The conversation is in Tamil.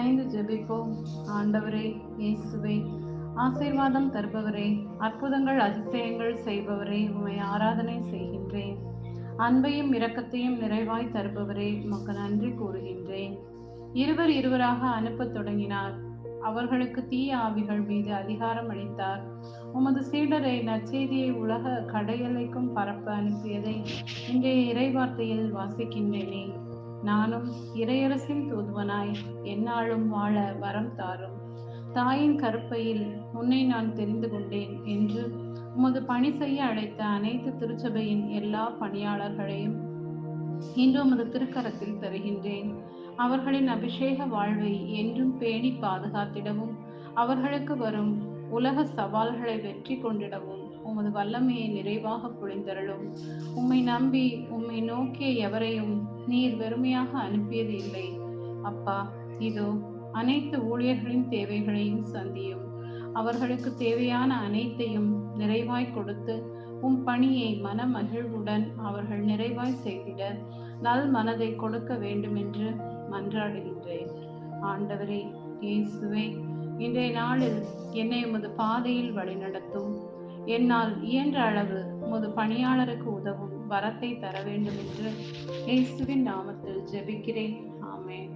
இணைந்து ஜெபிப்போம். ஆண்டவரே இயேசுவே, ஆசீர்வாதம் தருபவரே, அற்புதங்கள் அதிசயங்கள் செய்பவரே, உம்மை ஆராதனை செய்கின்றேன். அன்பையும் இரக்கத்தையும் நிறைவாய் தருபவரே, உமக்கு நன்றி கூறுகின்றேன். இருவர் இருவராக அனுப்பத் தொடங்கினார். அவர்களுக்கு தீய ஆவிகள் மீது அதிகாரம் அளித்தார். உமது சீடரை நற்செய்தியை உலக கடையெல்லைக்கும் பரப்ப அனுப்பியதை இன்றைய இறைவார்த்தையில் வாசிக்கின்றேனே. நானும் இறையரசின் தூதுவனாய் எந்நாளும் வாழ வரம் தாரும். தாயின் கருப்பையில் உன்னை நான் தெரிந்து கொண்டேன் என்று உமது பணி செய்ய அழைத்த அனைத்து திருச்சபையின் எல்லா பணியாளர்களையும் இன்று உமது திருக்கரத்தில் தருகின்றேன். அவர்களின் அபிஷேக வாழ்வை என்றும் பேணி பாதுகாத்திடவும், அவர்களுக்கு வரும் உலக சவால்களை வெற்றி கொண்டிடவும் உமது வல்லமையை நிறைவாக பொழிந்தருளும். உம்மை நம்பி உம்மை நோக்கிய எவரையும் நீர் வெறுமையாக அனுப்பியது இல்லை. அப்பா, இதோ அனைத்து ஊழியர்களின் தேவைகளையும் சந்தியும். அவர்களுக்கு தேவையான அனைத்தையும் நிறைவாய் கொடுத்து உம் பணியை மன மகிழ்வுடன் அவர்கள் நிறைவாய் செய்திட நல் மனதை கொடுக்க வேண்டுமென்று மன்றாடுகின்றேன். ஆண்டவரே இயேசுவே, இன்றைய நாளில் என்னை உமது பாதையில் வழிநடத்தும். என்னால் இயன்ற அளவு உமது பணியாளருக்கு உதவும் வரத்தை தர வேண்டும் என்று இயேசுவின் நாமத்தில் ஜெபிக்கிறேன். ஆமென்.